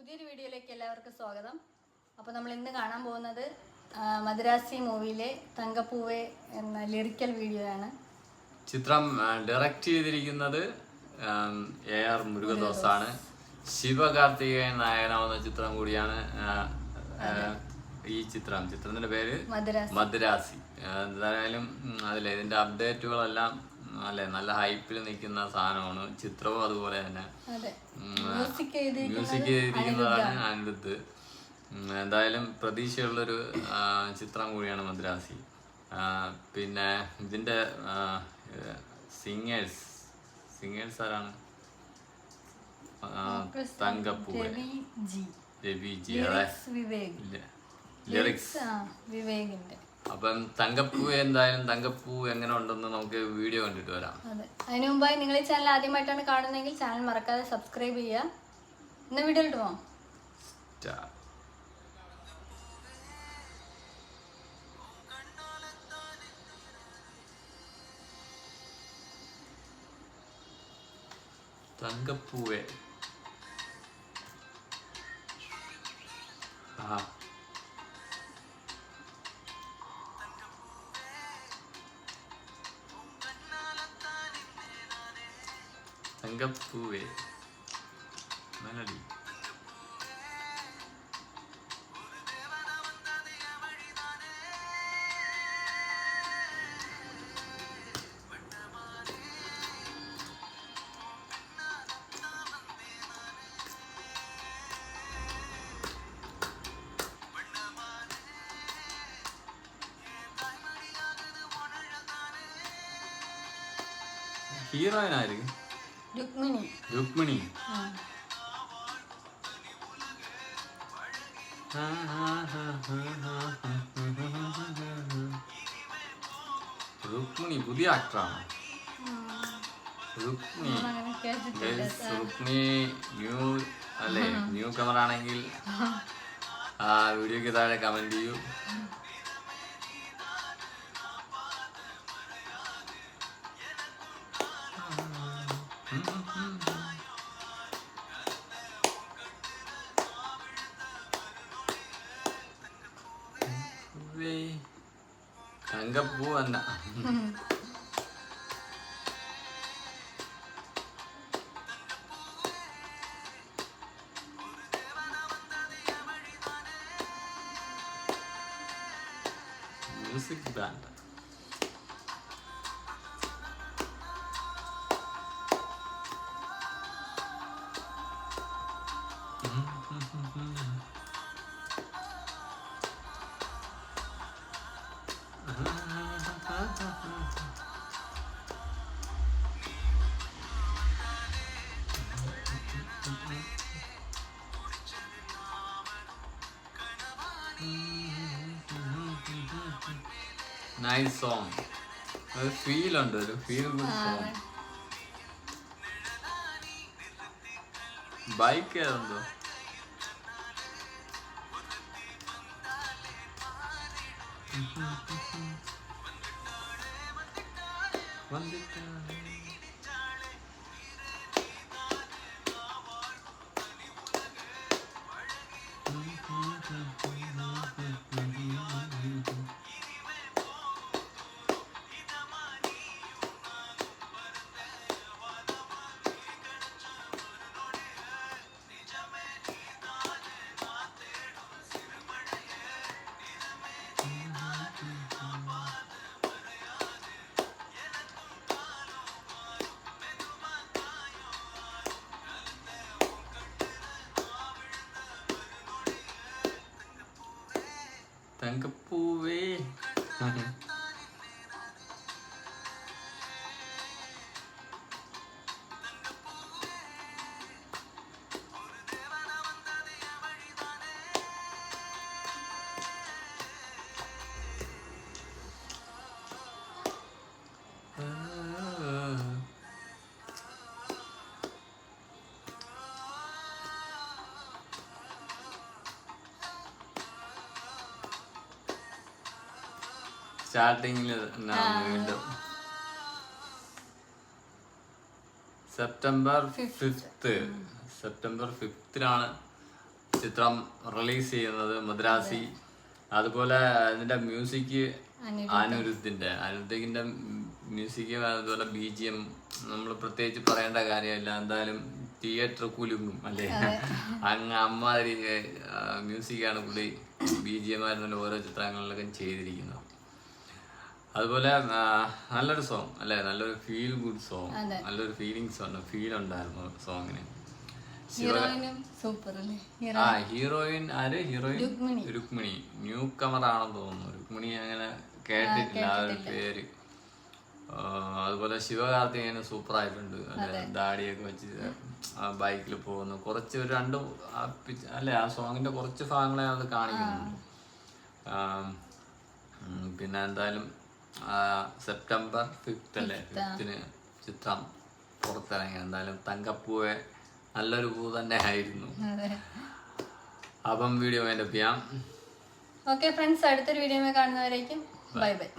പുതിയൊരു വീഡിയോയിലേക്ക് എല്ലാവർക്കും സ്വാഗതം. അപ്പോൾ നമ്മൾ ഇന്ന് കാണാൻ പോകുന്നത് മദ്രാസി മൂവിയിലെ തങ്കപ്പൂവേ എന്ന ലിറിക്കൽ വീഡിയോ ആണ്. ചിത്രം ഡയറക്റ്റ് ചെയ്തിരിക്കുന്നത് AR മുരുകദോസാണ്. ശിവകാർത്തികേയൻ നായകനാവുന്ന ചിത്രം കൂടിയാണ് ഈ ചിത്രത്തിന്റെ പേര് മദ്രാസി. എന്തായാലും അതിലെ ഇതിന്റെ അപ്ഡേറ്റുകളെല്ലാം അല്ലെ നല്ല ഹൈപ്പിൽ നിൽക്കുന്ന സാധനമാണ്. ചിത്രവും അതുപോലെ തന്നെ മ്യൂസിക് ചെയ്തിരിക്കുന്നതാണ് അനിരുദ്ധ്. എന്തായാലും പ്രതീക്ഷയുള്ളൊരു ചിത്രം കൂടിയാണ് മദ്രാസി. പിന്നെ ഇതിന്റെ സിംഗേഴ്സ് ആരാണ്? തങ്കപ്പൂവേ, രവിജി, ലിറിക്സ് വിവേകിന്റെ. അപ്പം തങ്കപ്പൂ എന്തായാലും തങ്കപ്പൂ എങ്ങനെ ഉണ്ടെന്ന് നമുക്ക് വീഡിയോ കണ്ടിട്ട് വരാം. അതെ, അതിനു മുമ്പായി നിങ്ങൾ ഈ ചാനൽ ആദ്യമായിട്ടാണ് കാണുന്നതെങ്കിൽ ചാനൽ മറക്കാതെ സബ്സ്ക്രൈബ് ചെയ്യുക. ഇന്ന് വീഡിയോ ഇടുമോ? തങ്കപ്പൂവേ തങ്കപ്പൂവേ മെലഡി. ഹീറോയിൻ ആയിരിക്കും രുക്മിണി. രുക്മിണി പുതിയ ആക്ടറാണ്. രുക്മിണി ന്യൂ കമർ ആണെങ്കിൽ വീഡിയോക്ക് താഴെ കമന്റ് ചെയ്യൂ. തങ്കപ്പൂ എന്ന മ്യൂസിക് ബാൻഡ്. Nice song. ഒരു ഫീൽ ഉണ്ട്, ഒരു ഫീൽ ഗുഡ് സോങ്. ബൈക്ക് ഏതെന്തോ തങ്കപ്പൂവേ. സ്റ്റാർട്ടിങ്ങിൽ വീണ്ടും സെപ്റ്റംബർ 5th ചിത്രം റിലീസ് ചെയ്യുന്നത് മദ്രാസി. അതുപോലെ അതിന്റെ മ്യൂസിക് അനിരുദ്ധിന്റെ മ്യൂസിക്, അതുപോലെ BGM നമ്മൾ പ്രത്യേകിച്ച് പറയേണ്ട കാര്യമില്ല. എന്തായാലും തിയേറ്റർ കുലുങ്ങും അല്ലേ, അങ്ങ് അമ്മാതിരി മ്യൂസിക്കാണ് പുള്ളി BGM ആയിരുന്നല്ലോ ഓരോ ചിത്രങ്ങളിലൊക്കെ ചെയ്തിരിക്കുന്നത്. അതുപോലെ നല്ലൊരു സോങ് അല്ലേ, നല്ലൊരു ഫീൽ ഗുഡ് സോങ്, നല്ലൊരു ഫീലിംഗ് സോങ്, ഫീൽ ഉണ്ടായിരുന്നു സോങ്ങിന്. ഹീറോയിൻ ആര്? രുക്മിണി ന്യൂ കമർ ആണെന്ന് തോന്നുന്നു. രുക്മിണി അങ്ങനെ കേട്ടിട്ടില്ല ആ ഒരു പേര്. അതുപോലെ ശിവകാർത്തികേയന് സൂപ്പർ ആയിട്ടുണ്ട് അല്ലെ, ദാടിയൊക്കെ വെച്ച് ബൈക്കിൽ പോകുന്നു. കുറച്ച് ഒരു രണ്ട് അല്ലെ ആ സോങ്ങിന്റെ കുറച്ച് ഭാഗങ്ങളെ അത് കാണിക്കുന്നുണ്ട്. പിന്നെ എന്തായാലും സെപ്റ്റംബർ 5 അല്ലേ, 5 ചിത്രം പുറത്തിറങ്ങി. എന്തായാലും തങ്കപ്പൂവെ നല്ലൊരു പൂ തന്നെ ആയിരുന്നു. അപ്പം വീഡിയോ വേണ്ട ചെയ്യാം. ഓക്കെ ഫ്രണ്ട്സ്, അടുത്തൊരു വീഡിയോ കാണുന്നവരേക്കും ബൈ ബൈ.